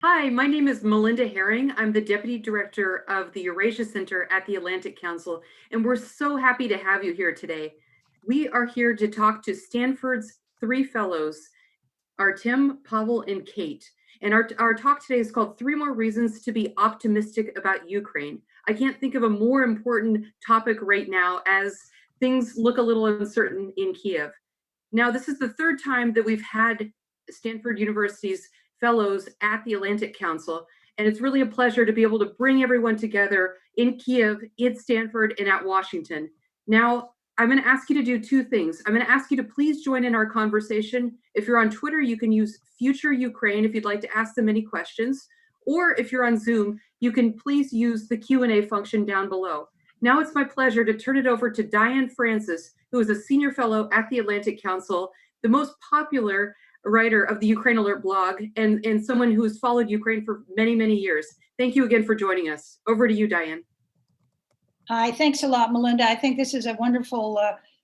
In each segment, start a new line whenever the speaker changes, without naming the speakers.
Hi, my name is Melinda Herring. I'm the Deputy Director of the Eurasia Center at the Atlantic Council, and we're so happy to have you here today. We are here to talk to Stanford's three fellows, Artem, Pavel, and Kate. And our talk today is called Three More Reasons to be Optimistic About Ukraine. I can't think of a more important topic right now as things look a little uncertain in Kiev. Now, this is the third time that we've had Stanford University's fellows at the Atlantic Council, and it's really a pleasure to be able to bring everyone together in Kiev, in Stanford, and at Washington. Now, I'm going to ask you to do two things. I'm going to ask you to please join in our conversation. If you're on Twitter, you can use Future Ukraine if you'd like to ask them any questions, or if you're on Zoom, you can please use the Q&A function down below. Now it's my pleasure to turn it over to Diane Francis, who is a senior fellow at the Atlantic Council, the most popular writer of the Ukraine Alert blog, and someone who has followed Ukraine for many, many years. Thank you again for joining us. Over to you, Diane.
Hi, thanks a lot, Melinda. I think this is a wonderful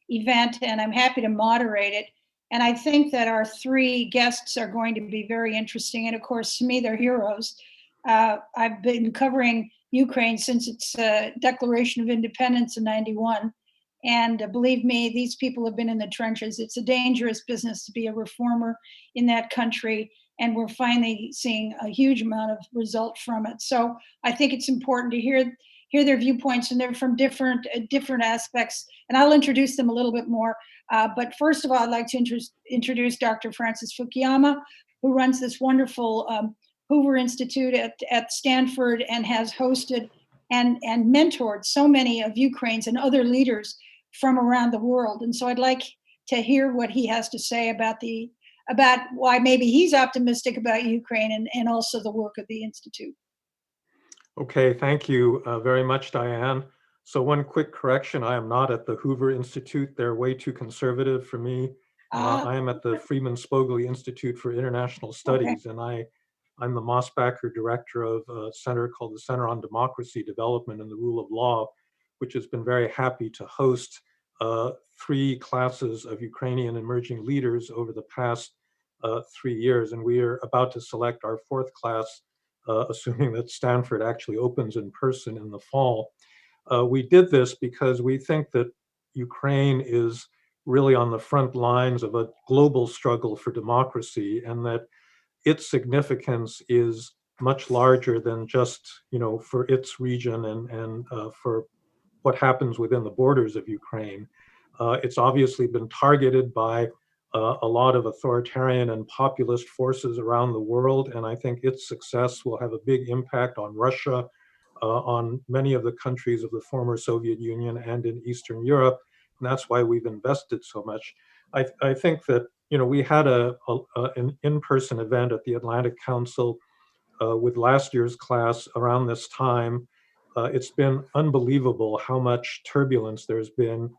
event, and I'm happy to moderate it. And I think that our three guests are going to be very interesting. And of course, to me, they're heroes. I've been covering Ukraine since its declaration of independence in '91. And believe me, these people have been in the trenches. It's a dangerous business to be a reformer in that country. And we're finally seeing a huge amount of result from it. So I think it's important to hear their viewpoints, and they're from different aspects. And I'll introduce them a little bit more. But first of all, I'd like to introduce Dr. Francis Fukuyama, who runs this wonderful Hoover Institute at Stanford and has hosted and mentored so many of Ukraine's and other leaders from around the world. And so I'd like to hear what he has to say about why maybe he's optimistic about Ukraine and also the work of the Institute.
Okay, thank you very much, Diane. So one quick correction, I am not at the Hoover Institute. They're way too conservative for me. I am at the Freeman Spogli Institute for International Studies, and I'm the Mosbacher director of a center called the Center on Democracy Development and the Rule of Law, which has been very happy to host 3 classes of Ukrainian emerging leaders over the past 3 years. And we are about to select our 4th class, assuming that Stanford actually opens in person in the fall. We did this because we think that Ukraine is really on the front lines of a global struggle for democracy, and that its significance is much larger than just, for its region and for what happens within the borders of Ukraine. It's obviously been targeted by a lot of authoritarian and populist forces around the world, and I think its success will have a big impact on Russia, on many of the countries of the former Soviet Union and in Eastern Europe, and that's why we've invested so much. I think that we had an in-person event at the Atlantic Council with last year's class around this time. It's been unbelievable how much turbulence there's been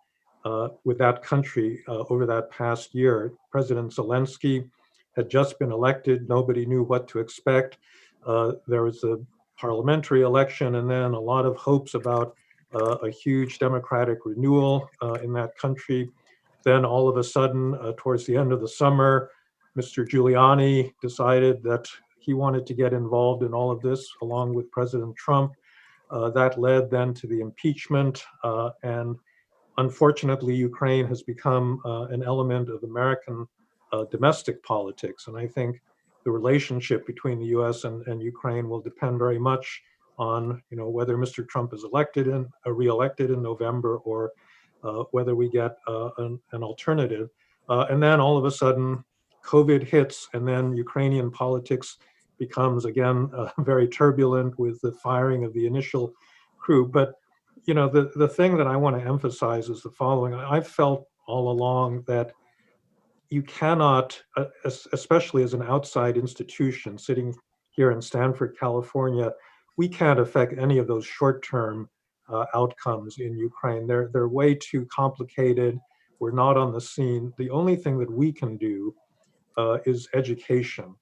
with that country over that past year. President Zelensky had just been elected. Nobody knew what to expect. There was a parliamentary election, and then a lot of hopes about a huge democratic renewal in that country. Then all of a sudden, towards the end of the summer, Mr. Giuliani decided that he wanted to get involved in all of this along with President Trump. That led then to the impeachment, and unfortunately, Ukraine has become an element of American domestic politics. And I think the relationship between the US and Ukraine will depend very much on whether Mr. Trump is re-elected in November, or whether we get an alternative. And then all of a sudden, COVID hits, and then Ukrainian politics becomes again very turbulent with the firing of the initial crew. But the thing that I want to emphasize is the following. I've felt all along that you cannot, especially as an outside institution sitting here in Stanford, California, we can't affect any of those short-term outcomes in Ukraine. They're way too complicated. We're not on the scene. The only thing that we can do is education.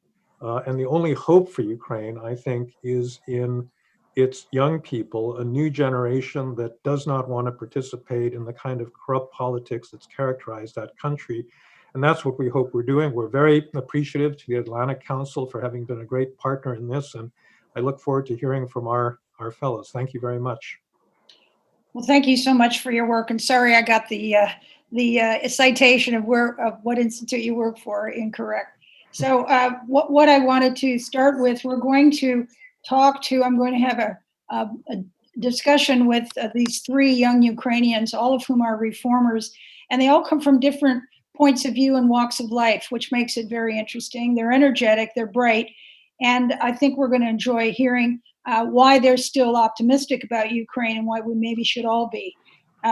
And the only hope for Ukraine, I think, is in its young people, a new generation that does not want to participate in the kind of corrupt politics that's characterized that country. And that's what we hope we're doing. We're very appreciative to the Atlantic Council for having been a great partner in this. And I look forward to hearing from our fellows. Thank you very much.
Well, thank you so much for your work. And sorry, I got the citation of what institute you work for incorrect. So what I wanted to start with, I'm going to have a discussion with these three young Ukrainians, all of whom are reformers, and they all come from different points of view and walks of life, which makes it very interesting. They're energetic, they're bright, and I think we're going to enjoy hearing why they're still optimistic about Ukraine and why we maybe should all be.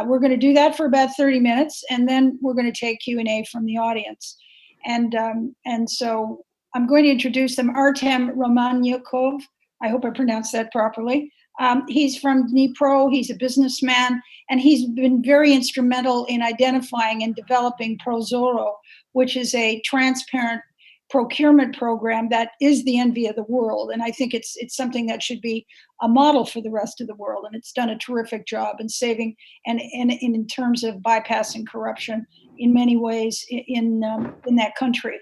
We're going to do that for about 30 minutes, and then we're going to take Q&A from the audience. And so I'm going to introduce them. Artem Romaniukov, I hope I pronounced that properly. He's from Dnipro, he's a businessman, and he's been very instrumental in identifying and developing Prozoro, which is a transparent procurement program that is the envy of the world. And I think it's something that should be a model for the rest of the world. And it's done a terrific job in saving and in terms of bypassing corruption in many ways in that country.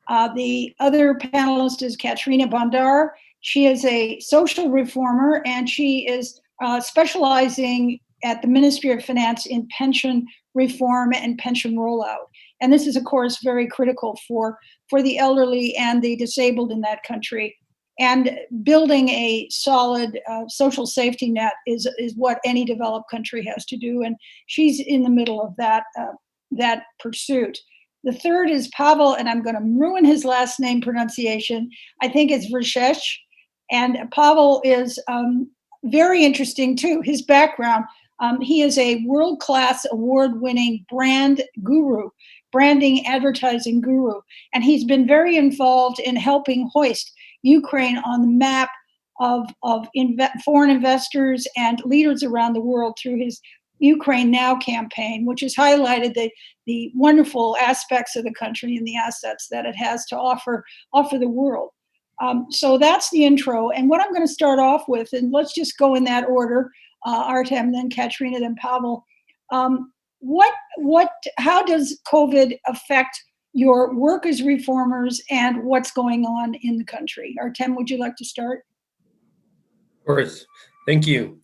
The other panelist is Kateryna Bondar. She is a social reformer, and she is specializing at the Ministry of Finance in pension reform and pension rollout. And this is, of course, very critical for the elderly and the disabled in that country. And building a solid social safety net is what any developed country has to do. And she's in the middle of that pursuit. The third is Pavel, and I'm going to ruin his last name pronunciation. I think it's Vrzheshch. And Pavel is very interesting too. His background, he is a world-class award-winning branding advertising guru. And he's been very involved in helping hoist Ukraine on the map of foreign investors and leaders around the world through his Ukraine Now campaign, which has highlighted the wonderful aspects of the country and the assets that it has to offer the world. So that's the intro. And what I'm going to start off with, and let's just go in that order, Artem, then Kateryna, then Pavel. How does COVID affect your work as reformers and what's going on in the country? Artem, would you like to start?
Of course. Thank you.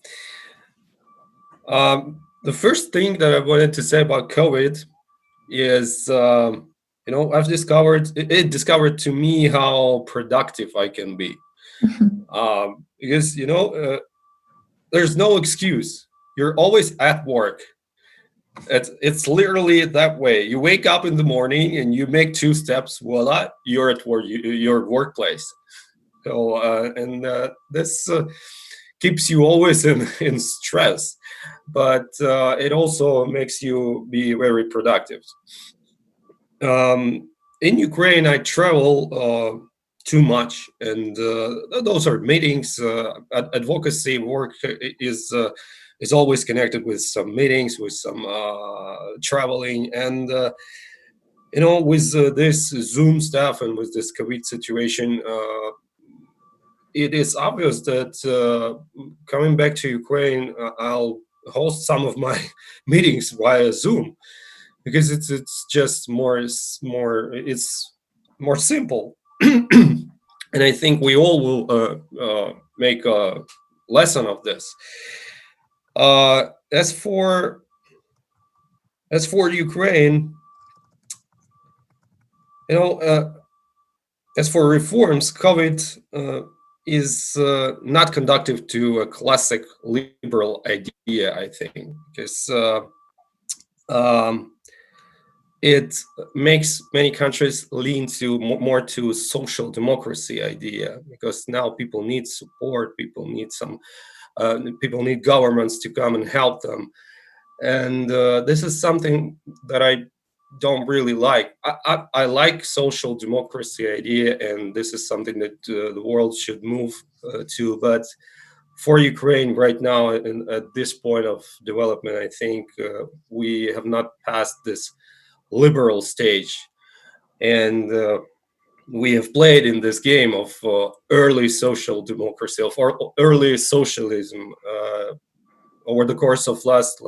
The first thing that I wanted to say about COVID is, I've discovered to me how productive I can be. Because, there's no excuse. You're always at work. It's literally that way. You wake up in the morning and you make 2 steps, voila, you're at work, your workplace. So, this keeps you always in stress, but it also makes you be very productive. In Ukraine, I travel too much, and those are meetings. Advocacy work is always connected with some meetings, with some traveling, and with this Zoom stuff and with this COVID situation, it is obvious that coming back to Ukraine, I'll host some of my meetings via Zoom because it's just more simple, and I think we all will make a lesson of this. As for Ukraine, as for reforms, COVID is not conducive to a classic liberal idea, I think, because it makes many countries lean more to social democracy idea, because now people need support, people need governments to come and help them, and this is something that I don't really like. I like social democracy idea, and this is something that the world should move to. But for Ukraine right now, at this point of development, I think we have not passed this liberal stage, and we have played in this game of early social democracy, of early socialism over the course of last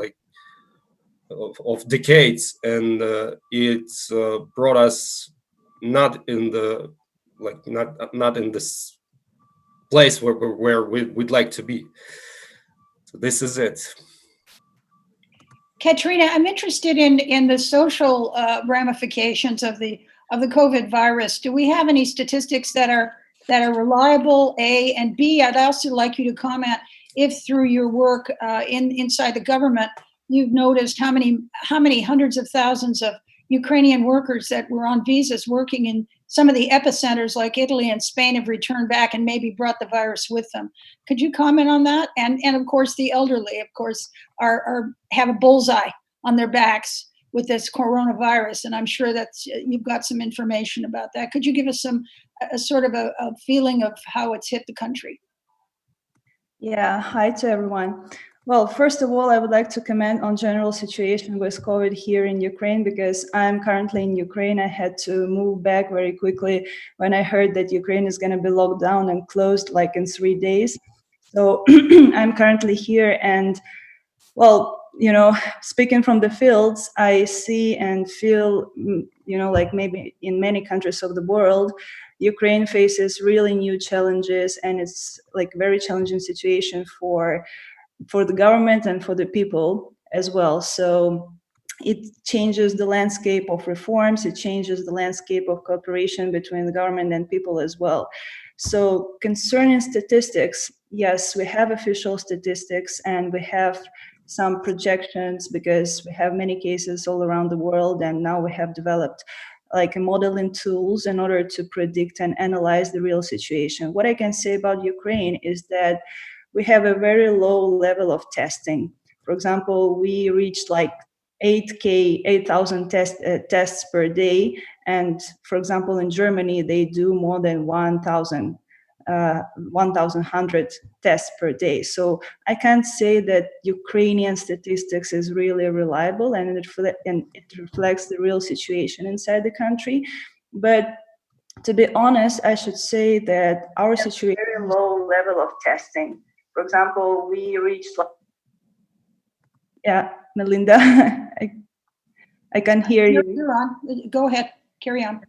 of decades, and it's brought us not in the not in this place where we'd like to be. So this is it.
Kateryna, I'm interested in the social ramifications of the COVID virus. Do we have any statistics that are reliable? A, and B, I'd also like you to comment if through your work inside the government you've noticed how many hundreds of thousands of Ukrainian workers that were on visas working in some of the epicenters like Italy and Spain have returned back and maybe brought the virus with them. Could you comment on that? And of course, the elderly, of course, have a bullseye on their backs with this coronavirus, and I'm sure that you've got some information about that. Could you give us a sort of a feeling of how it's hit the country?
Yeah, hi to everyone. Well, first of all, I would like to comment on general situation with COVID here in Ukraine, because I'm currently in Ukraine. I had to move back very quickly when I heard that Ukraine is going to be locked down and closed like in 3 days. So I'm currently here, and well, you know, speaking from the fields, I see and feel, you know, like maybe in many countries of the world, Ukraine faces really new challenges, and it's like very challenging situation for the government and for the people as well. So it changes the landscape of reforms, it changes the landscape of cooperation between the government and people as well. So concerning statistics, yes, we have official statistics and we have some projections because we have many cases all around the world, and now we have developed like a modeling tools in order to predict and analyze the real situation. What I can say about Ukraine is that we have a very low level of testing. For example, we reached like 8,000 tests per day. And for example, in Germany, they do more than 1,100 tests per day. So I can't say that Ukrainian statistics is really reliable, and it reflects the real situation inside the country. But to be honest, I should say that our situation is very low level of testing. For example, we reached, yeah, Melinda, I can hear you.
You're on. Go ahead, carry on.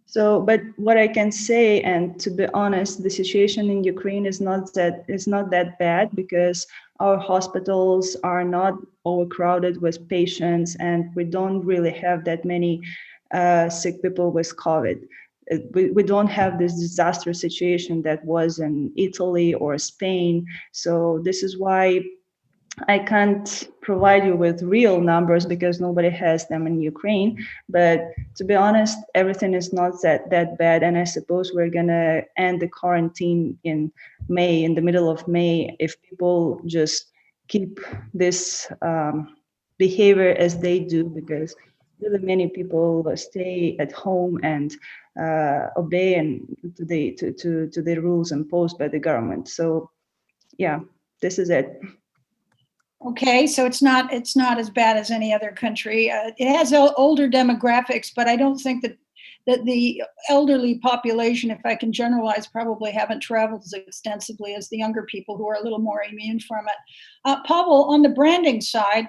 So, but what I can say, and to be honest, the situation in Ukraine is not that bad, because our hospitals are not overcrowded with patients, and we don't really have that many sick people with COVID. We don't have this disastrous situation that was in Italy or Spain. So this is why I can't provide you with real numbers, because nobody has them in Ukraine. But to be honest, everything is not that bad. And I suppose we're gonna end the quarantine in May, in the middle of May, if people just keep this behavior as they do, because really many people stay at home and obey and to the rules imposed by the government. So yeah, this is it.
Okay, so it's not as bad as any other country. It has older demographics, but I don't think that the elderly population, if I can generalize, probably haven't traveled as extensively as the younger people who are a little more immune from it. Pavel, on the branding side,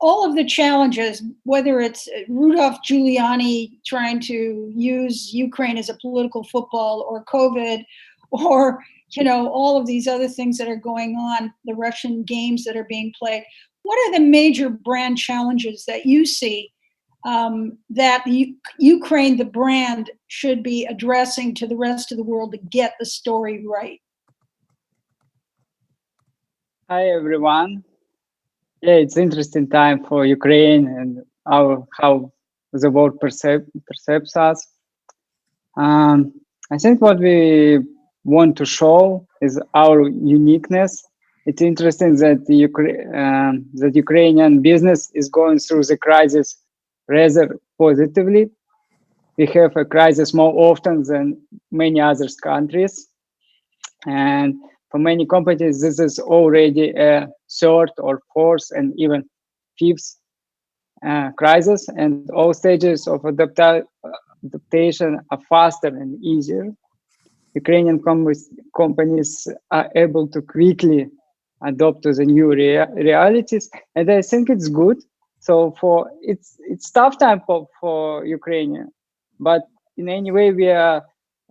all of the challenges, whether it's Rudolph Giuliani trying to use Ukraine as a political football, or COVID, or all of these other things that are going on, the Russian games that are being played. What are the major brand challenges that you see that Ukraine, the brand, should be addressing to the rest of the world to get the story right?
Hi, everyone. Yeah, it's interesting time for Ukraine and how the world perceives us. I think what we want to show is our uniqueness. It's interesting that that Ukrainian business is going through the crisis rather positively. We have a crisis more often than many other countries, and for many companies, this is already a third or fourth and even fifth crisis, and all stages of adaptation are faster and easier. Ukrainian companies are able to quickly adopt to the new realities, and I think it's good. So it's tough time for Ukraine, but in any way we are,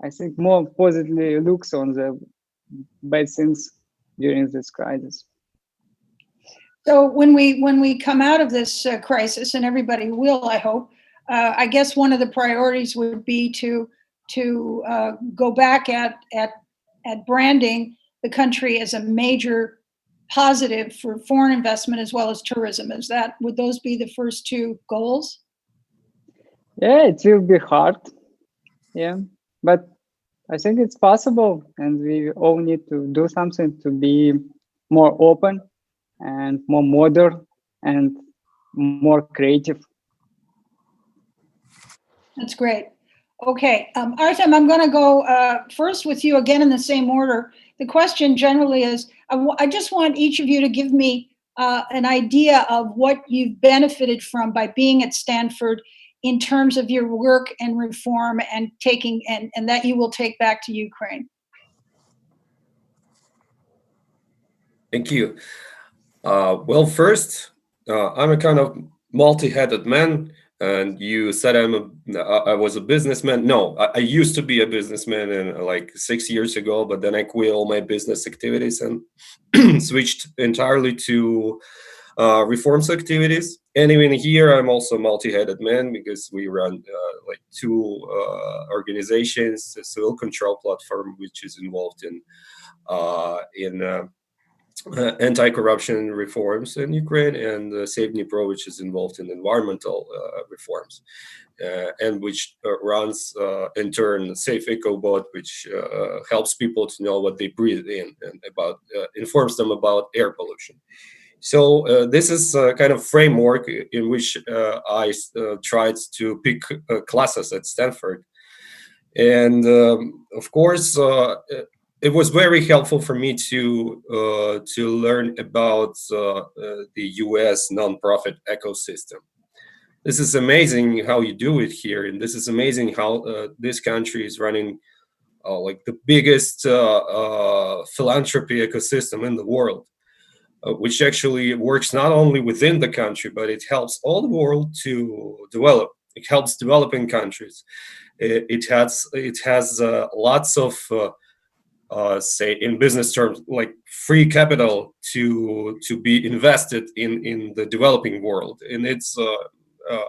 I think, more positively looks on the bad things during this crisis.
So when we come out of this crisis, and everybody will, I hope, I guess one of the priorities would be to go back at branding the country as a major positive for foreign investment as well as tourism. Would those be the first two goals?
Yeah, it will be hard. Yeah, but I think it's possible, and we all need to do something to be more open and more modern and more creative.
That's great. Okay, Artem, I'm going to go first with you again in the same order. The question generally is, I just want each of you to give me an idea of what you've benefited from by being at Stanford in terms of your work and reform and and that you will take back to Ukraine.
Thank you. Well, first, I'm a kind of multi-headed man, and you said I was a businessman. No, I used to be a businessman, and like 6 years ago, but then I quit all my business activities and switched entirely to reforms activities. And even here, I'm also a multi-headed man because we run like two organizations: the Civil Control Platform, which is involved in anti-corruption reforms in Ukraine, and Save Dnipro, which is involved in environmental reforms, and which runs in turn Safe EcoBot, which helps people to know what they breathe in and informs them about air pollution. So this is a kind of framework in which I tried to pick classes at Stanford, and of course. It was very helpful for me to learn about the U.S. nonprofit ecosystem. This is amazing how you do it here, and this is amazing how this country is running like the biggest philanthropy ecosystem in the world, which actually works not only within the country, but it helps all the world to develop. It helps developing countries. It has lots of say in business terms, like free capital to be invested in the developing world, and it's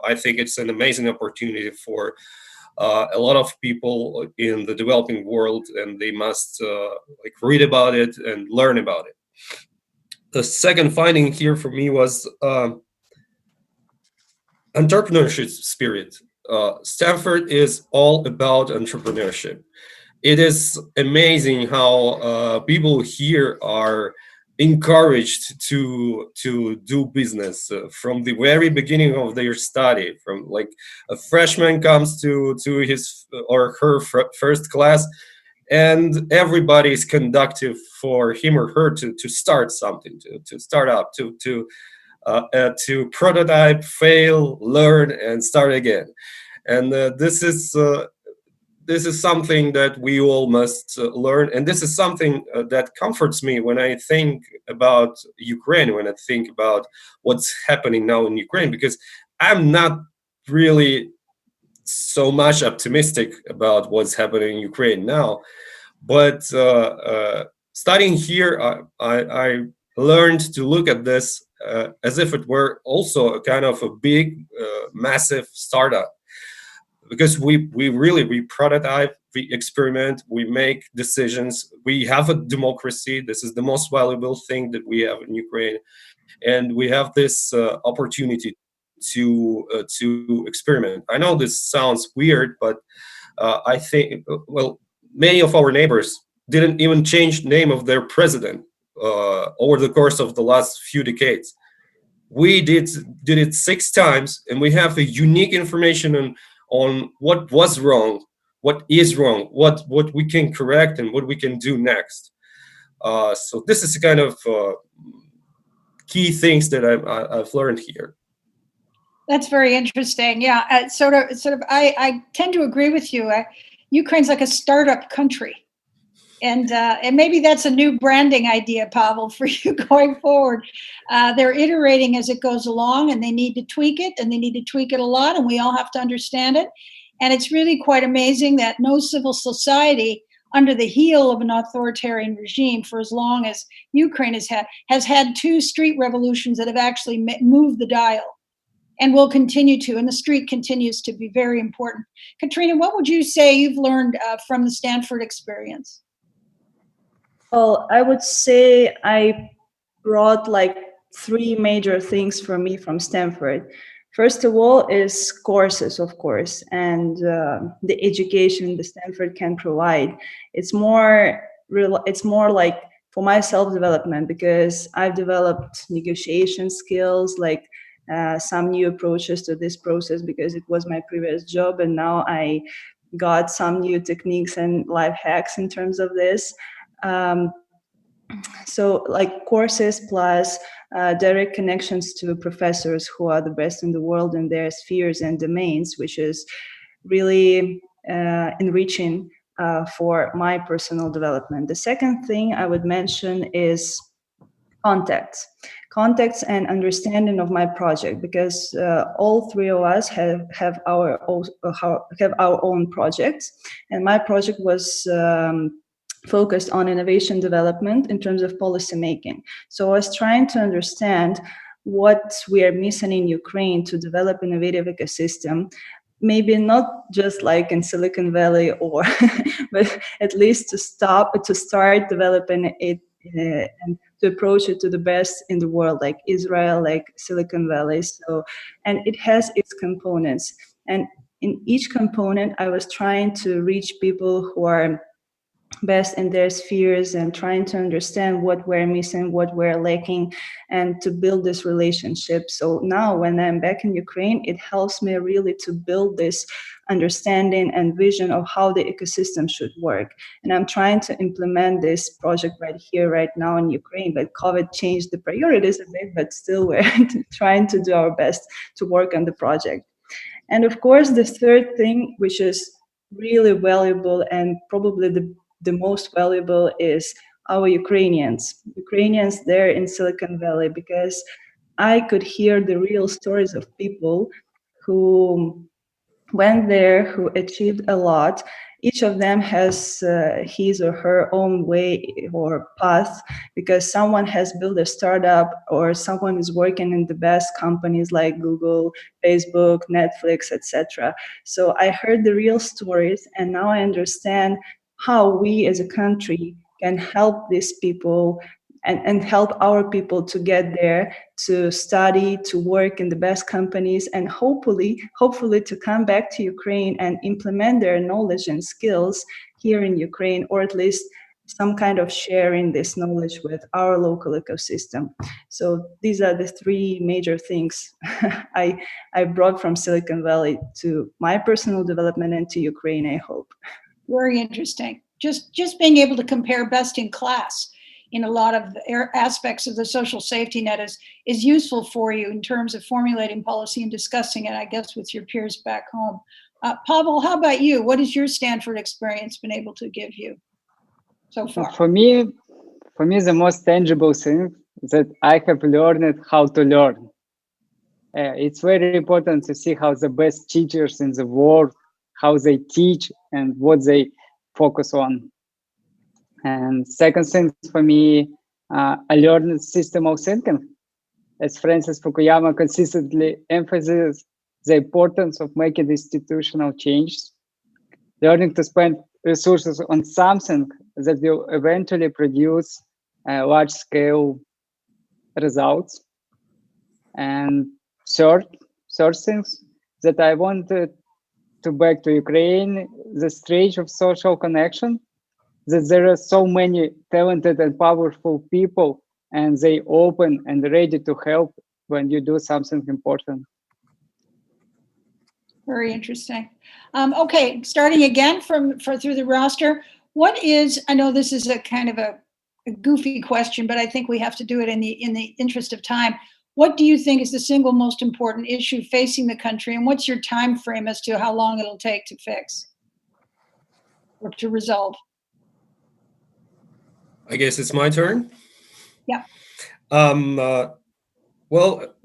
I think it's an amazing opportunity for a lot of people in the developing world, and they must like read about it and learn about it. The second finding here for me was entrepreneurship spirit. Stanford is all about entrepreneurship. It is amazing how people here are encouraged to do business from the very beginning of their study. From like a freshman comes to his or her first class, and everybody is conducive for him or her to start something, to start up, to prototype, fail, learn, and start again. And this is something that we all must learn, and this is something that comforts me when I think about Ukraine, when I think about what's happening now in Ukraine, because I'm not really so much optimistic about what's happening in Ukraine now. But studying here, I learned to look at this as if it were also a kind of a big, massive startup. Because we prototype, we experiment, we make decisions. We have a democracy. This is the most valuable thing that we have in Ukraine, and we have this opportunity to experiment. I know this sounds weird, but I think many of our neighbors didn't even change the name of their president over the course of the last few decades. We did it 6 times, and we have a unique information on what was wrong, what is wrong, what we can correct, and what we can do next. So this is kind of key things that I've learned here.
That's very interesting. Yeah, sort of. I tend to agree with you. Ukraine's like a startup country. And maybe that's a new branding idea, Pavel, for you going forward. They're iterating as it goes along, and they need to tweak it, and they need to tweak it a lot, and we all have to understand it. And it's really quite amazing that no civil society under the heel of an authoritarian regime for as long as Ukraine has had 2 street revolutions that have actually moved the dial, and will continue to, and the street continues to be very important. Kateryna, what would you say you've learned from the Stanford experience?
Well, I would say I brought like 3 major things for me from Stanford. First of all is courses, of course, and the education that Stanford can provide. It's more like for my self-development, because I've developed negotiation skills, like some new approaches to this process, because it was my previous job, and now I got some new techniques and life hacks in terms of this. So like courses plus direct connections to professors who are the best in the world in their spheres and domains, which is really enriching for my personal development. The second thing I would mention is contacts and understanding of my project, because all 3 of us have our own projects, and my project was focused on innovation development in terms of policy making. So I was trying to understand what we are missing in Ukraine to develop innovative ecosystem, maybe not just like in Silicon Valley, or but at least to start developing it and to approach it to the best in the world, like Israel, like Silicon Valley. So, and it has its components, and in each component I was trying to reach people who are best in their spheres and trying to understand what we're missing, what we're lacking, and to build this relationship. So now when I'm back in Ukraine, it helps me really to build this understanding and vision of how the ecosystem should work. And I'm trying to implement this project right here, right now in Ukraine, but COVID changed the priorities a bit, but still we're trying to do our best to work on the project. And of course, the third thing, which is really valuable and probably the most valuable, is our Ukrainians there in Silicon Valley, because I could hear the real stories of people who went there, who achieved a lot. Each of them has his or her own way or path, because someone has built a startup, or someone is working in the best companies like Google, Facebook, Netflix, etc. So I heard the real stories, and now I understand how we as a country can help these people and help our people to get there, to study, to work in the best companies, and hopefully to come back to Ukraine and implement their knowledge and skills here in Ukraine, or at least some kind of sharing this knowledge with our local ecosystem. So these are the 3 major things I brought from Silicon Valley to my personal development and to Ukraine, I hope.
Very interesting. Just being able to compare best in class in a lot of aspects of the social safety net is useful for you in terms of formulating policy and discussing it, I guess, with your peers back home. Pavel, how about you? What has your Stanford experience been able to give you so far?
For me, the most tangible thing that I have learned how to learn. It's very important to see how the best teachers in the world, how they teach and what they focus on. And second thing for me, I learned system of thinking. As Francis Fukuyama consistently emphasizes the importance of making institutional changes, learning to spend resources on something that will eventually produce large-scale results. And third things that I wanted to back to Ukraine, the stage of social connection, that there are so many talented and powerful people, and they open and ready to help when you do something important.
Very interesting. Okay, starting again through the roster. What is, I know this is a kind of a goofy question, but I think we have to do it in the interest of time. What do you think is the single most important issue facing the country, and what's your time frame as to how long it'll take to fix or to resolve?
I guess it's my turn.
Yeah.
Well,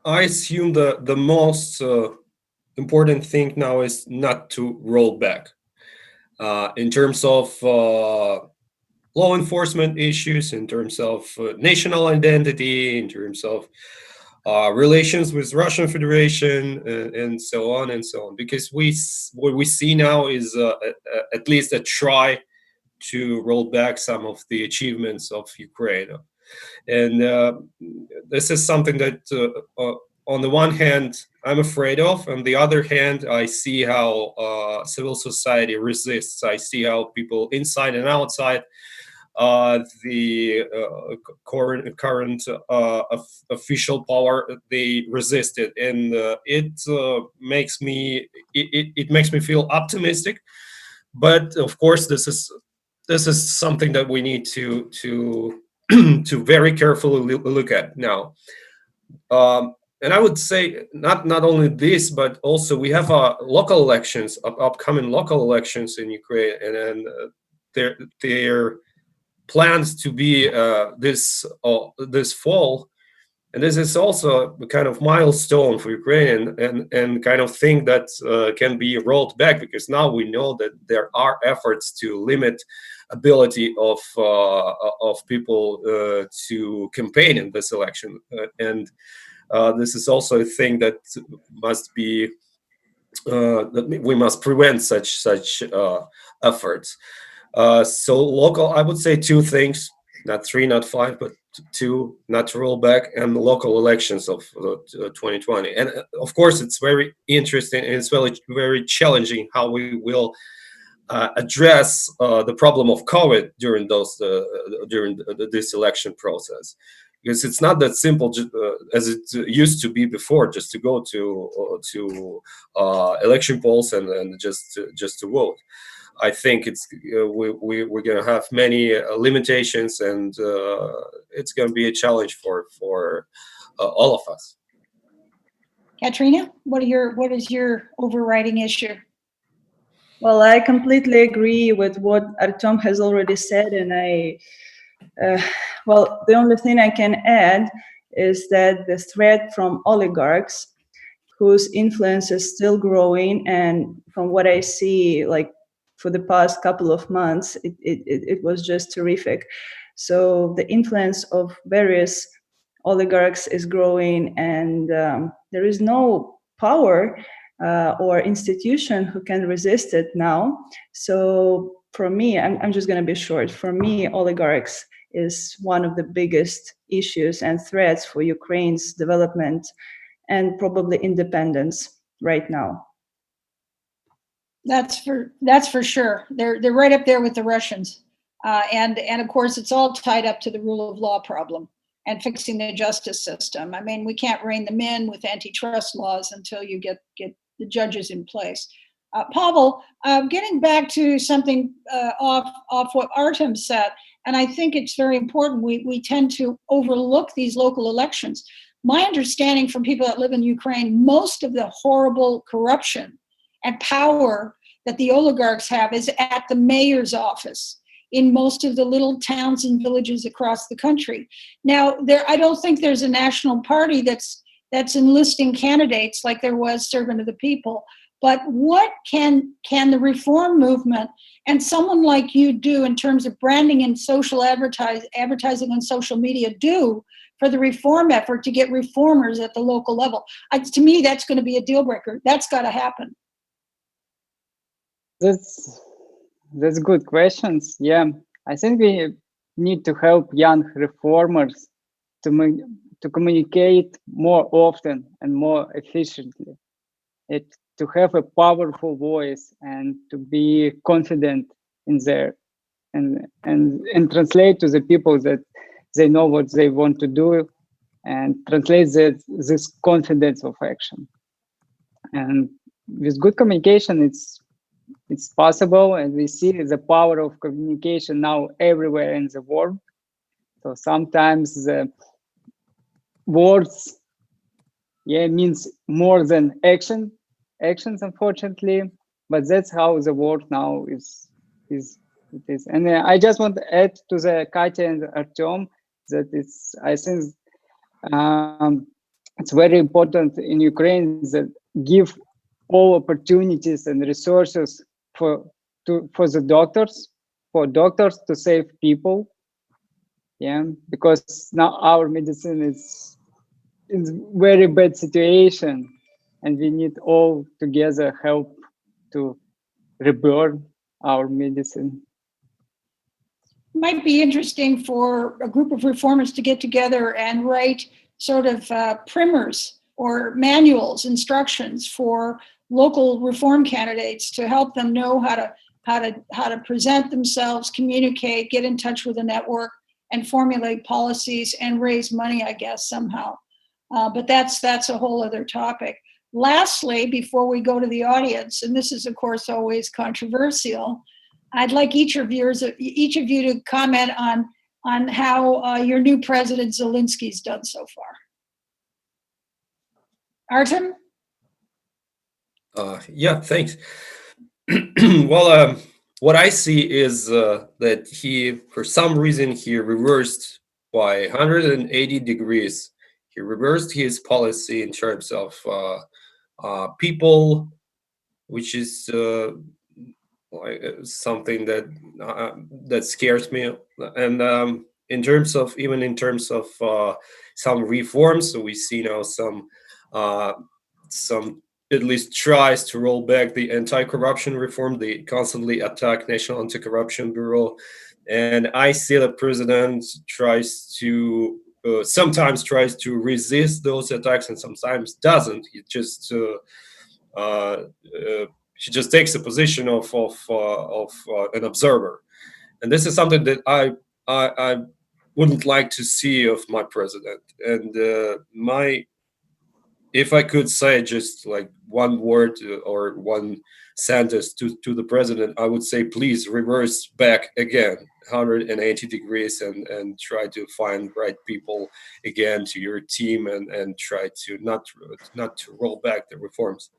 I assume the most important thing now is not to roll back in terms of law enforcement issues, in terms of national identity, in terms of relations with Russian Federation, and so on and so on. Because what we see now is at least a try to roll back some of the achievements of Ukraine. And this is something that, on the one hand, I'm afraid of. On the other hand, I see how civil society resists. I see how people inside and outside the current official power, they resist it, and it makes me feel optimistic. But of course, this is something that we need to to very carefully look at now. And I would say not only this, but also we have local elections, upcoming local elections in Ukraine, and they're planned to be this fall, and this is also a kind of milestone for Ukraine, and kind of thing that can be rolled back, because now we know that there are efforts to limit ability of people to campaign in this election, and this is also a thing that must be that we must prevent such efforts. So local, I would say two things, not three, not five, but two, not to roll back, and the local elections of 2020. And of course, it's very interesting, and it's very challenging how we will address the problem of COVID during this election process, because it's not that simple as it used to be before, just to go to election polls and just to vote. I think it's we're going to have many limitations, and it's going to be a challenge for all of us.
Kateryna, what is your overriding issue?
Well, I completely agree with what Artem has already said, and well, the only thing I can add is that the threat from oligarchs, whose influence is still growing, and from what I see, like for the past couple of months, it was just terrific. So the influence of various oligarchs is growing, and there is no power or institution who can resist it now. So for me, I'm just going to be short. For me, oligarchs is one of the biggest issues and threats for Ukraine's development and probably independence right now.
That's for sure. They're right up there with the Russians, and of course it's all tied up to the rule of law problem and fixing the justice system. I mean, we can't rein them in with antitrust laws until you get the judges in place. Pavel, getting back to something off what Artem said, and I think it's very important. We tend to overlook these local elections. My understanding from people that live in Ukraine, most of the horrible corruption and power that the oligarchs have is at the mayor's office in most of the little towns and villages across the country. Now, I don't think there's a national party that's enlisting candidates like there was Servant of the People. But what can the reform movement and someone like you do in terms of branding and social advertising on social media do for the reform effort to get reformers at the local level? To me, that's going to be a deal breaker. That's got to happen.
That's good questions. Yeah, I think we need to help young reformers to communicate more often and more efficiently. To have a powerful voice and to be confident in their and translate to the people that they know what they want to do, and translate this confidence of action. And with good communication, it's possible, and we see the power of communication now everywhere in the world. So sometimes the words means more than actions, unfortunately, but that's how the world now is It is. And I just want to add to the Katya and Artem that I think it's very important in Ukraine that give all opportunities and resources for the doctors, to save people. Yeah, because now our medicine is in very bad situation, and we need all together help to rebuild our medicine.
Might be interesting for a group of reformers to get together and write sort of primers or manuals, instructions for local reform candidates to help them know how to present themselves, communicate, get in touch with a network, and formulate policies and raise money, I guess, somehow. But that's a whole other topic. Lastly, before we go to the audience, and this is, of course, always controversial, I'd like each of you to comment on how your new president Zelensky's done so far. Artem?
Yeah, thanks. Well, what I see is that for some reason, he reversed by 180 degrees. He reversed his policy in terms of people, which is something that scares me. And in terms of some reforms, so we see now some at least tries to roll back the anti-corruption reform. They constantly attack National Anti-Corruption Bureau, and I see the president sometimes tries to resist those attacks and sometimes doesn't. He just takes a position of an observer, and this is something that I wouldn't like to see of my president. And if I could say just like one word or one sentence to the president, I would say, please reverse back again 180 degrees and try to find right people again to your team and try to not to roll back the reforms.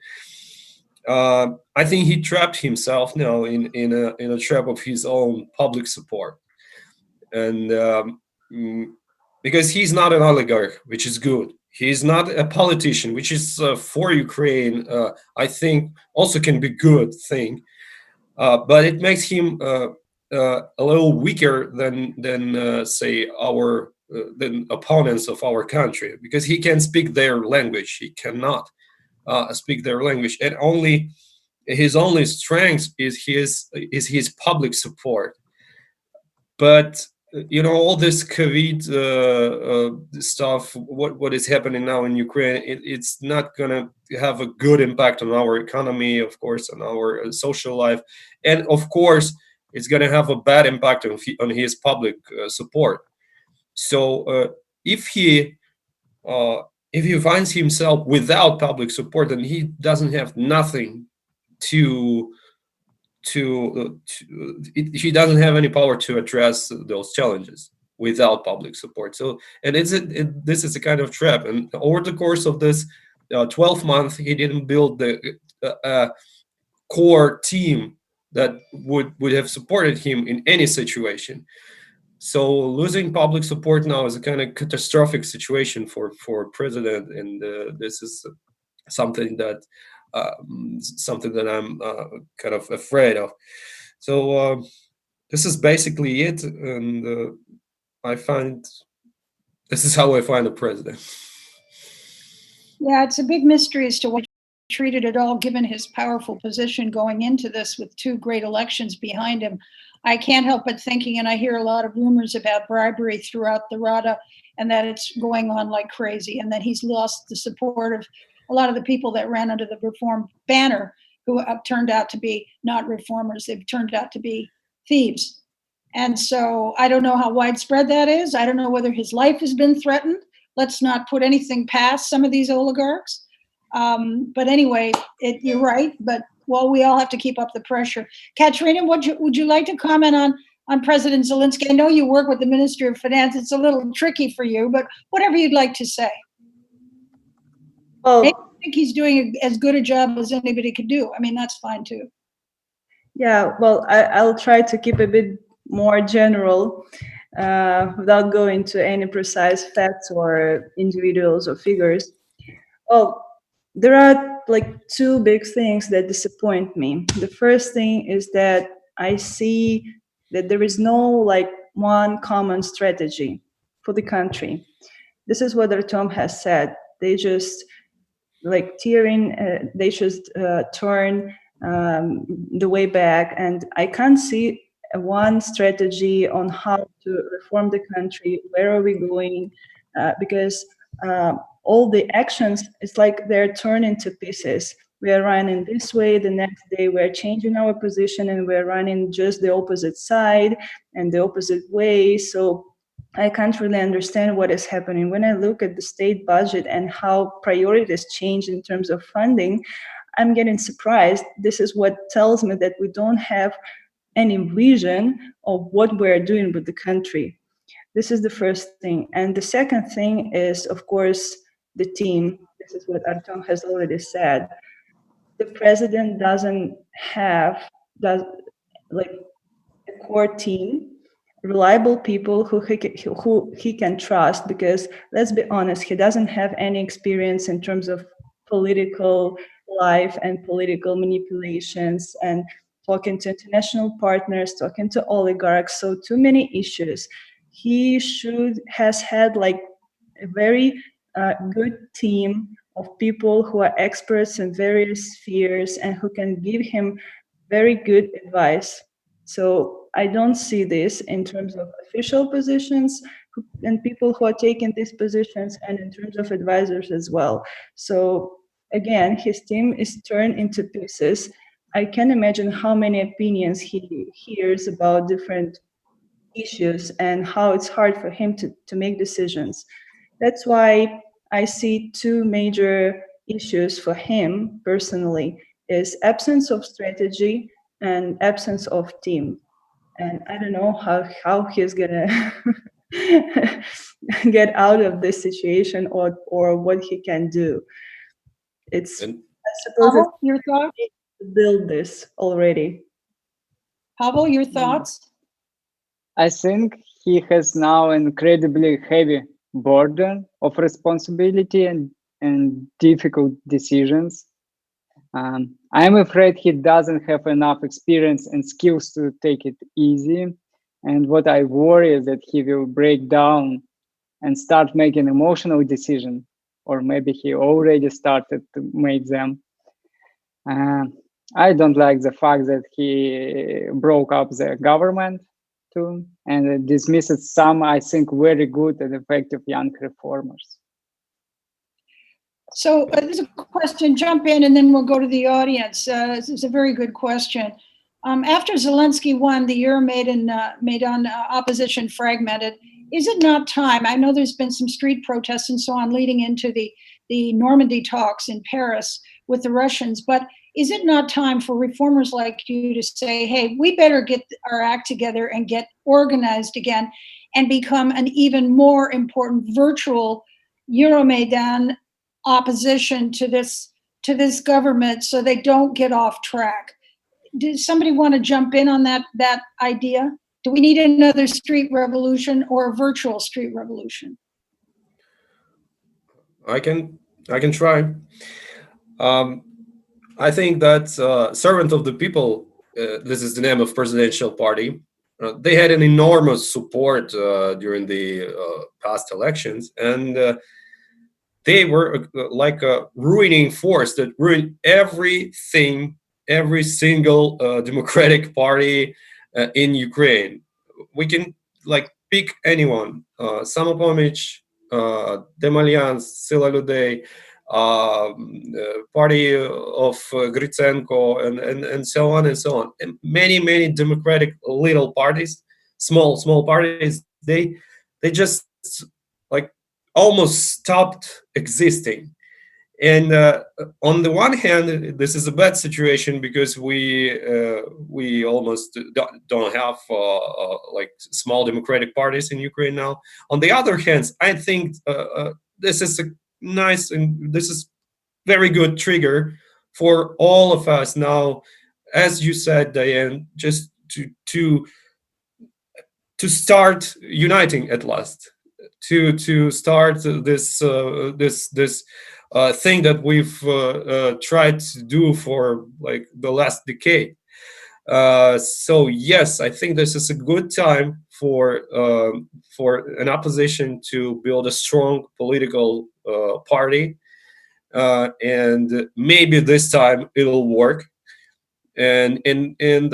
I think he trapped himself now in a trap of his own public support, and because he's not an oligarch, which is good. He's not a politician, which is for Ukraine, I think also can be good thing. But it makes him a little weaker than say than opponents of our country, because he can speak their language. He cannot speak their language, and his only strength is his public support. But all this COVID stuff, what is happening now in Ukraine, it's not gonna have a good impact on our economy, of course, on our social life, and of course, it's gonna have a bad impact on his public support. So if he finds himself without public support, then he doesn't have nothing he doesn't have any power to address those challenges without public support. So, and this is a kind of trap. And over the course of this 12 months, he didn't build the core team that would have supported him in any situation. So losing public support now is a kind of catastrophic situation for president, and this is something that I'm kind of afraid of. So this is basically it, and this is how I find the president.
Yeah, it's a big mystery as to what he treated at all, given his powerful position going into this with two great elections behind him. I can't help but thinking, and I hear a lot of rumors about bribery throughout the Rada, and that it's going on like crazy, and that he's lost the support of a lot of the people that ran under the reform banner, who have turned out to be not reformers. They've turned out to be thieves. And so I don't know how widespread that is. I don't know whether his life has been threatened. Let's not put anything past some of these oligarchs. But anyway, you're right. But we all have to keep up the pressure. Kateryna, would you like to comment on President Zelensky? I know you work with the Ministry of Finance. It's a little tricky for you, but whatever you'd like to say.
Well,
I think he's doing as good a job as anybody could do. I mean, that's fine too.
Yeah, well, I'll try to keep a bit more general without going to any precise facts or individuals or figures. Well, there are like two big things that disappoint me. The first thing is that I see that there is no like one common strategy for the country. This is what Artem has said. They just like they just turn the way back, and I can't see one strategy on how to reform the country. Where are we going? Because all the actions, it's like they're turned into pieces. We are running this way, the next day we're changing our position and we're running just the opposite side and the opposite way. So I can't really understand what is happening. When I look at the state budget and how priorities change in terms of funding, I'm getting surprised. This is what tells me that we don't have any vision of what we're doing with the country. This is the first thing. And the second thing is, of course, the team. This is what Artem has already said. The president doesn't have like a core team, reliable people who he can trust, because let's be honest, he doesn't have any experience in terms of political life and political manipulations and talking to international partners, talking to oligarchs. So too many issues. He has had like a very good team of people who are experts in various spheres and who can give him very good advice. So I don't see this in terms of official positions and people who are taking these positions, and in terms of advisors as well. So again, his team is turned into pieces. I can imagine how many opinions he hears about different issues and how it's hard for him to make decisions. That's why I see two major issues for him personally is absence of strategy and absence of team. And I don't know how he's gonna get out of this situation or what he can do. It's
And
I suppose
Pavel, your thoughts?
it's to build this already.
Pavel, your thoughts?
I think he has now an incredibly heavy burden of responsibility and difficult decisions. I'm afraid he doesn't have enough experience and skills to take it easy. And what I worry is that he will break down and start making emotional decisions, or maybe he already started to make them. I don't like the fact that he broke up the government too, and dismisses some, I think, very good and effective young reformers.
So there's a question, jump in, and then we'll go to the audience. This is a very good question. After Zelensky won, the Euromaidan opposition fragmented. Is it not time? I know there's been some street protests and so on leading into the Normandy talks in Paris with the Russians, but is it not time for reformers like you to say, hey, we better get our act together and get organized again and become an even more important virtual Euromaidan opposition to this government so they don't get off track? Does somebody want to jump in on that idea? Do we need another street revolution or a virtual street revolution?
I can try. I think that Servant of the People, this is the name of presidential party, they had an enormous support during the past elections, and they were like a ruining force that ruined everything, every single democratic party in Ukraine. We can like pick anyone, Samopomich, Demalyansk, Sila Людей, party of Gritsenko, and so on and so on. And many democratic little parties, small parties, they just like almost stopped existing. And on the one hand, this is a bad situation because we almost don't have like small democratic parties in Ukraine now. On the other hand, I think this is a nice and this is very good trigger for all of us now as you said, Diane, just to start uniting at last, to start this thing that we've tried to do for like the last decade. So yes, I think this is a good time for an opposition to build a strong political party, and maybe this time it'll work. And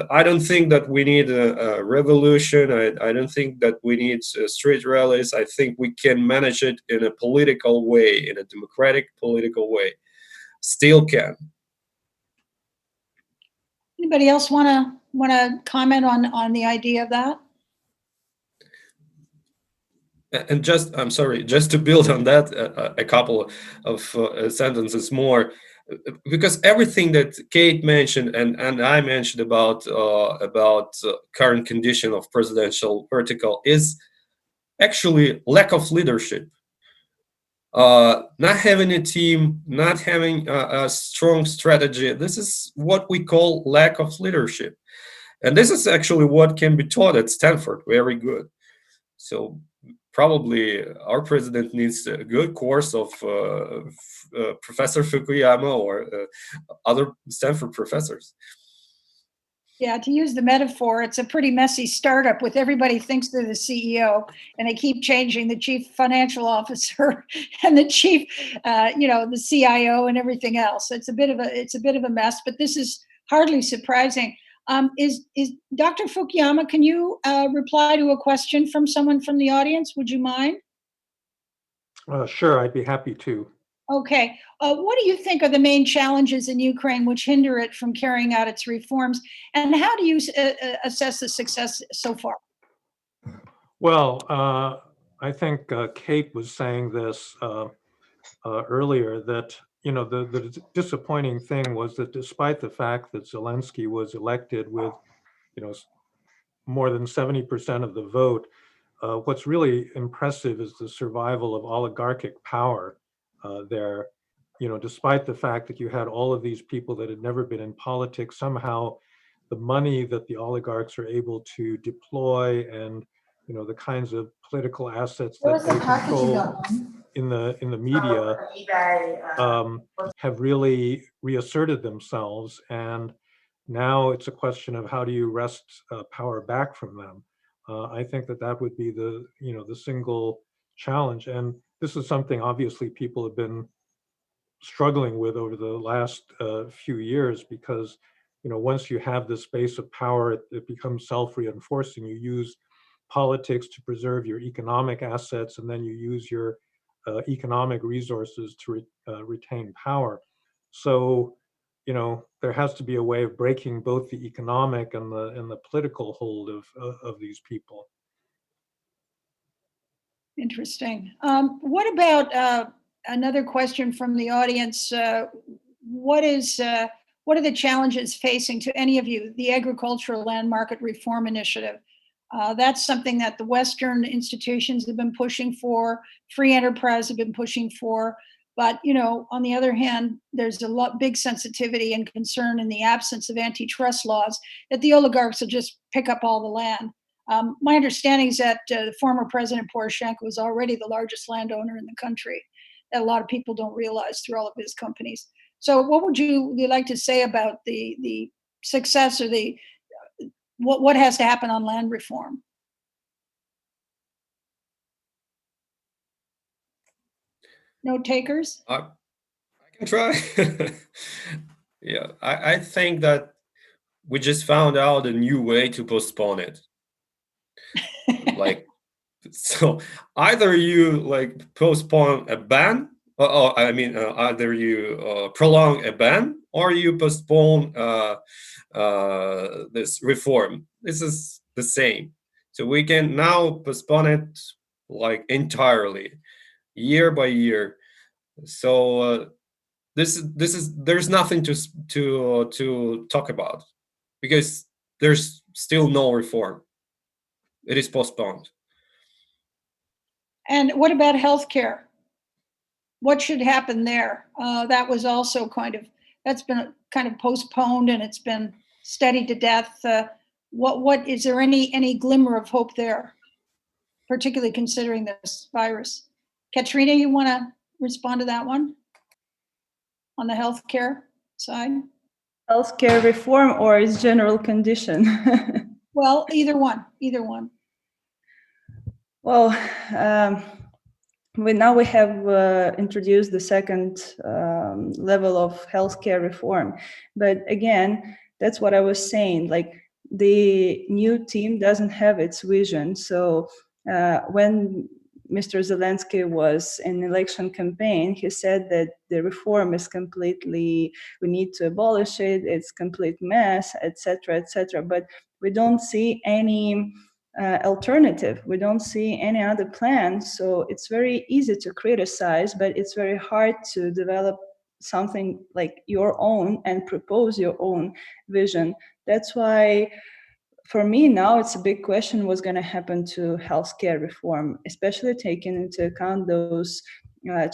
I don't think that we need a revolution. I don't think that we need street rallies. I think we can manage it in a political way, in a democratic political way. Still can.
Anybody else want to comment on the idea of that?
And I'm sorry, just to build on that, a couple of sentences more, because everything that Kate mentioned and I mentioned about current condition of presidential vertical is actually lack of leadership. Not having a team, not having a strong strategy. This is what we call lack of leadership. And this is actually what can be taught at Stanford, very good. So probably our president needs a good course of Professor Fukuyama or other Stanford professors.
Yeah, to use the metaphor, it's a pretty messy startup with everybody thinks they're the CEO and they keep changing the chief financial officer and the chief, the CIO and everything else. It's a bit of a mess, but this is hardly surprising. Is Dr. Fukuyama, can you reply to a question from someone from the audience? Would you mind?
Sure, I'd be happy to.
Okay. What do you think are the main challenges in Ukraine which hinder it from carrying out its reforms? And how do you assess the success so far?
Well, I think Kate was saying this earlier, that the disappointing thing was that despite the fact that Zelensky was elected with more than 70% of the vote, what's really impressive is the survival of oligarchic power there. Despite the fact that you had all of these people that had never been in politics, somehow the money that the oligarchs are able to deploy and the kinds of political assets that they control in the media have really reasserted themselves, and now it's a question of how do you wrest power back from them. I think that would be the single challenge, and this is something obviously people have been struggling with over the last few years, because once you have this base of power, it becomes self-reinforcing. You use politics to preserve your economic assets, and then you use your economic resources to retain power. So there has to be a way of breaking both the economic and the political hold of these people.
Interesting. What about another question from the audience? What are the challenges facing, to any of you, the Agricultural Land Market Reform Initiative? That's something that the Western institutions have been pushing for, free enterprise have been pushing for. But, on the other hand, there's a big sensitivity and concern in the absence of antitrust laws that the oligarchs will just pick up all the land. My understanding is that the former President Poroshenko was already the largest landowner in the country, that a lot of people don't realize through all of his companies. So what would you like to say about the success, or what has to happen on land reform? No takers?
I can try. Yeah, I think that we just found out a new way to postpone it. So either you postpone a ban, either you prolong a ban, or you postpone this reform. This is the same. So we can now postpone it entirely, year by year. So there's nothing to talk about, because there's still no reform. It is postponed.
And what about healthcare? What should happen there? That was also that's been kind of postponed, and it's been studied to death. What is there any glimmer of hope there, particularly considering this virus? Kateryna, you want to respond to that one on the healthcare side?
Healthcare reform or its general condition?
Well, either one, either one.
Well, we have introduced the second level of healthcare reform, but again, that's what I was saying. Like, the new team doesn't have its vision. So when Mr. Zelensky was in election campaign, he said that the reform is completely, we need to abolish it, it's complete mess, etc., etc. But we don't see any alternative. We don't see any other plan. So it's very easy to criticize, but it's very hard to develop something like your own and propose your own vision. That's why, for me now, it's a big question what's going to happen to healthcare reform, especially taking into account those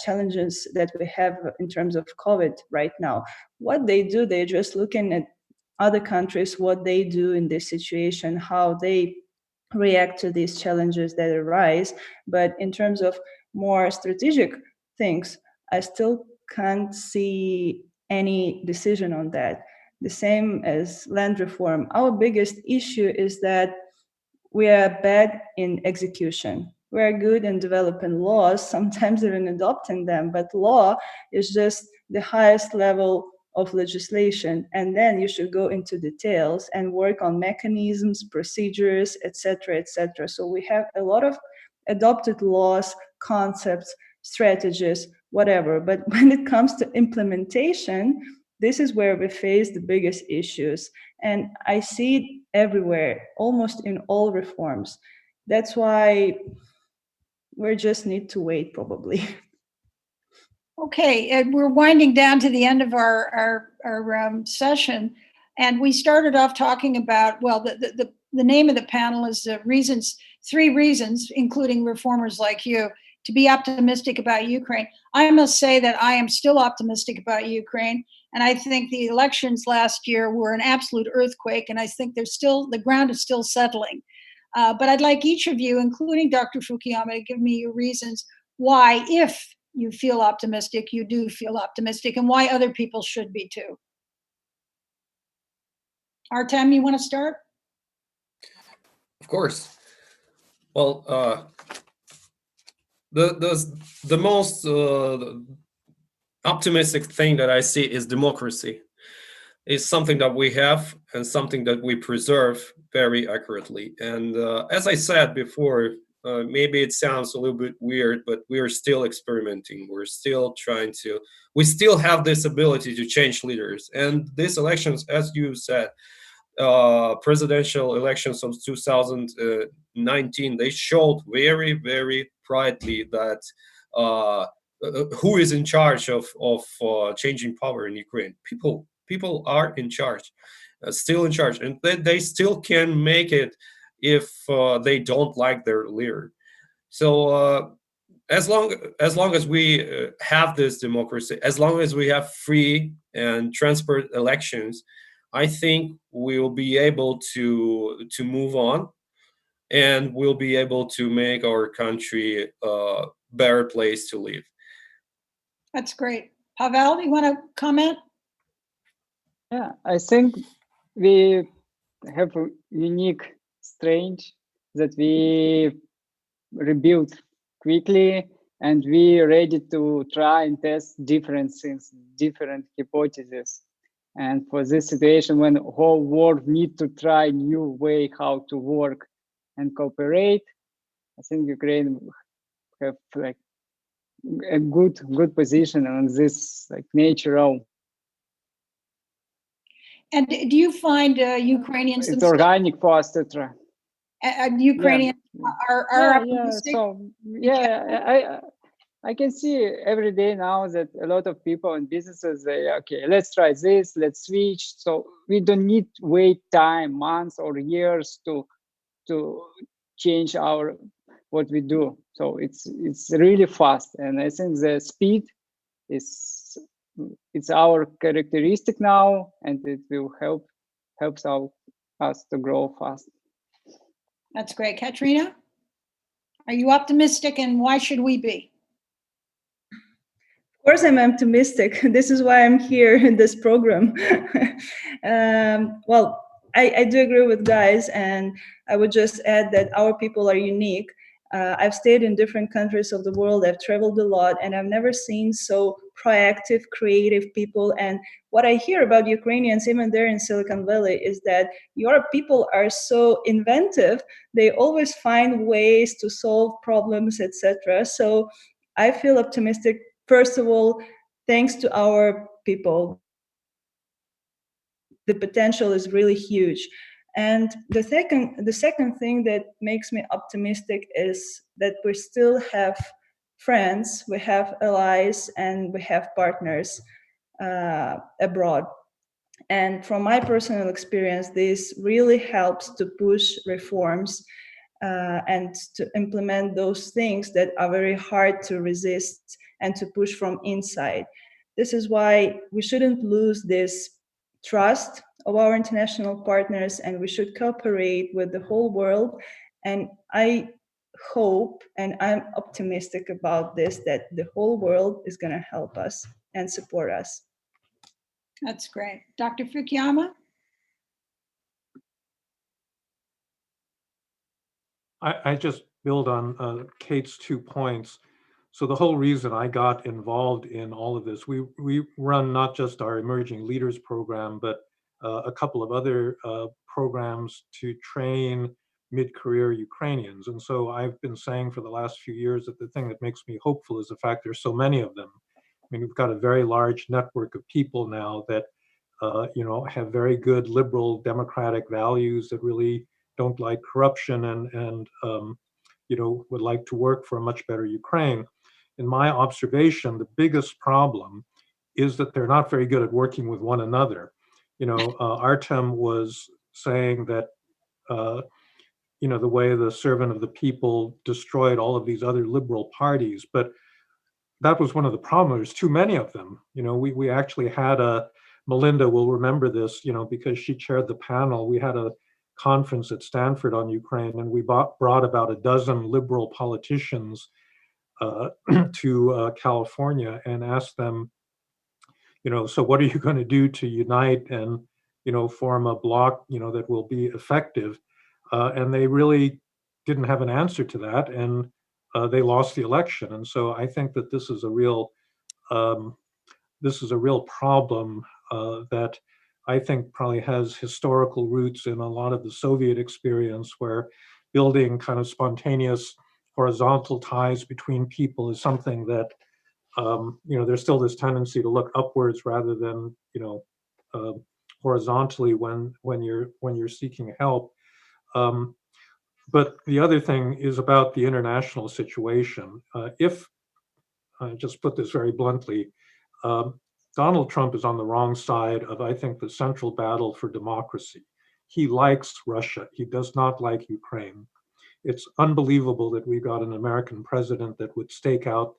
challenges that we have in terms of COVID right now. What they do, they're just looking at other countries, what they do in this situation, how they react to these challenges that arise. But in terms of more strategic things, I still can't see any decision on that. The same as land reform. Our biggest issue is that we are bad in execution. We are good in developing laws, sometimes even adopting them, but law is just the highest level of legislation, and then you should go into details and work on mechanisms, procedures, etc., etc. So we have a lot of adopted laws, concepts, strategies, whatever, but when it comes to implementation, this is where we face the biggest issues. And I see it everywhere, almost in all reforms. That's why we just need to wait, probably.
Okay, and we're winding down to the end of our session, and we started off talking about, well, the name of the panel is three reasons, including reformers like you, to be optimistic about Ukraine. I must say that I am still optimistic about Ukraine, and I think the elections last year were an absolute earthquake, and I think the ground is still settling. But I'd like each of you, including Dr. Fukuyama, to give me your reasons why, if you feel optimistic, you do feel optimistic, and why other people should be too. Artem, you want to start?
Of course. Well, the most optimistic thing that I see is democracy. It's something that we have and something that we preserve very accurately. And as I said before, maybe it sounds a little bit weird, but we are still experimenting. We're still we still have this ability to change leaders. And these elections, as you said, presidential elections of 2019, they showed very, very brightly that who is in charge of changing power in Ukraine. People are in charge, still in charge, and they still can make it if they don't like their leader. So as long as we have this democracy, as long as we have free and transparent elections, I think we'll be able to move on, and we'll be able to make our country a better place to live.
That's great. Pavel, you want to comment?
Yeah, I think we have a unique strength that we rebuild quickly, and we ready to try and test different things, different hypotheses. And for this situation, when the whole world need to try new way how to work and cooperate, I think Ukraine have like a good position on this like natural.
And do you find Ukrainians
It's organic for us to try.
Ukrainians are optimistic?
So yeah, I can see every day now that a lot of people and businesses say, okay, let's try this, let's switch. So we don't need to wait time, months or years to change what we do. So it's really fast, and I think the speed it's our characteristic now, and it will help helps us to grow fast.
That's great. Kateryna, are you optimistic, and why should we be?
Of course, I'm optimistic. This is why I'm here in this program. Well, I do agree with guys, and I would just add that our people are unique. I've stayed in different countries of the world. I've traveled a lot, and I've never seen so proactive, creative people. And what I hear about Ukrainians, even there in Silicon Valley, is that your people are so inventive. They always find ways to solve problems, etc. So I feel optimistic. First of all, thanks to our people. The potential is really huge. And the second thing that makes me optimistic is that we still have friends, we have allies, and we have partners abroad. And from my personal experience, this really helps to push reforms and to implement those things that are very hard to resist and to push from inside. This is why we shouldn't lose this trust of our international partners, and we should cooperate with the whole world. And I hope, and I'm optimistic about this, that the whole world is going to help us and support us.
That's great. Dr. Fukuyama?
I just build on Kate's 2 points. So the whole reason I got involved in all of this, we run not just our Emerging Leaders program, but a couple of other programs to train mid-career Ukrainians. And so I've been saying for the last few years that the thing that makes me hopeful is the fact there's so many of them. I mean, we've got a very large network of people now that have very good liberal democratic values that really don't like corruption and would like to work for a much better Ukraine. In my observation, the biggest problem is that they're not very good at working with one another. Artem was saying that the way the servant of the people destroyed all of these other liberal parties, but that was one of the problems. There's too many of them. We actually had Melinda will remember this, because she chaired the panel. We had a conference at Stanford on Ukraine, and we brought about a dozen liberal politicians to California and asked them, so what are you going to do to unite and, form a bloc, that will be effective? And they really didn't have an answer to that, and they lost the election. And so I think that this is a real problem that I think probably has historical roots in a lot of the Soviet experience, where building kind of spontaneous horizontal ties between people is something that there's still this tendency to look upwards rather than horizontally when you're seeking help. But the other thing is about the international situation. If I just put this very bluntly, Donald Trump is on the wrong side of, I think, the central battle for democracy. He likes Russia. He does not like Ukraine. It's unbelievable that we got an American president that would stake out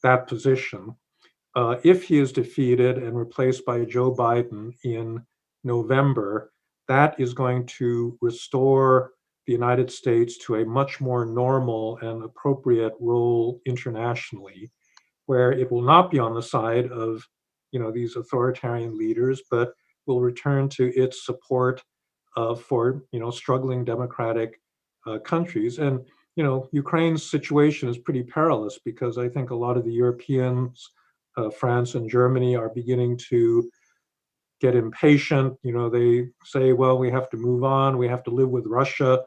that position. If he is defeated and replaced by Joe Biden in November, that is going to restore the United States to a much more normal and appropriate role internationally, where it will not be on the side of these authoritarian leaders, but will return to its support for struggling democratic countries. And Ukraine's situation is pretty perilous, because I think a lot of the Europeans, France and Germany, are beginning to get impatient. They say, well, we have to move on, we have to live with Russia.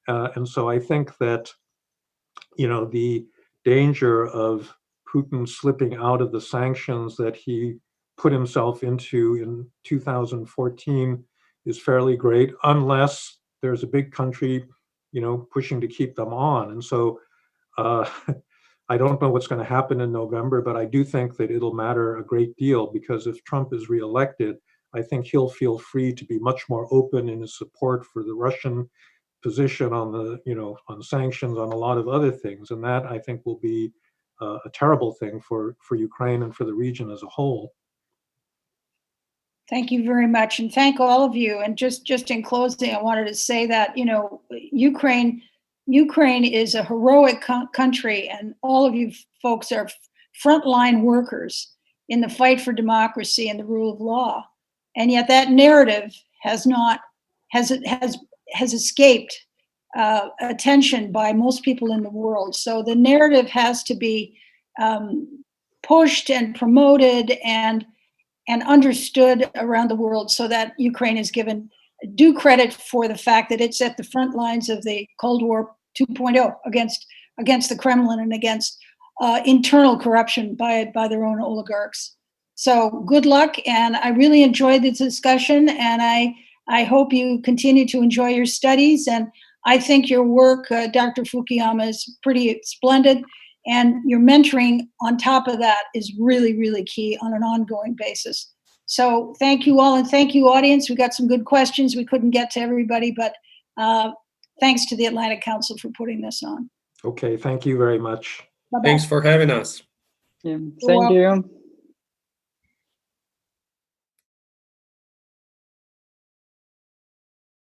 And so I think that the danger of Putin slipping out of the sanctions that he put himself into in 2014 is fairly great, unless there's a big country, pushing to keep them on. And so I don't know what's going to happen in November, but I do think that it'll matter a great deal, because if Trump is reelected, I think he'll feel free to be much more open in his support for the Russian position on on sanctions, on a lot of other things. And that, I think, will be a terrible thing for Ukraine and for the region as a whole.
Thank you very much, and thank all of you. And just in closing, I wanted to say that, you know, Ukraine is a heroic country, and all of you folks are frontline workers in the fight for democracy and the rule of law. And yet that narrative has escaped attention by most people in the world. So the narrative has to be pushed and promoted and understood around the world, so that Ukraine is given due credit for the fact that it's at the front lines of the Cold War 2.0 against the Kremlin and against internal corruption by their own oligarchs. So good luck, and I really enjoyed this discussion, and I hope you continue to enjoy your studies. And I think your work, Dr. Fukuyama, is pretty splendid, and your mentoring on top of that is really, really key on an ongoing basis. So thank you all, and thank you, audience. We got some good questions. We couldn't get to everybody, but thanks to the Atlantic Council for putting this on.
Okay, thank you very much.
Bye-bye.
Thanks for having us.
Yeah,
You're
thank
welcome.
you.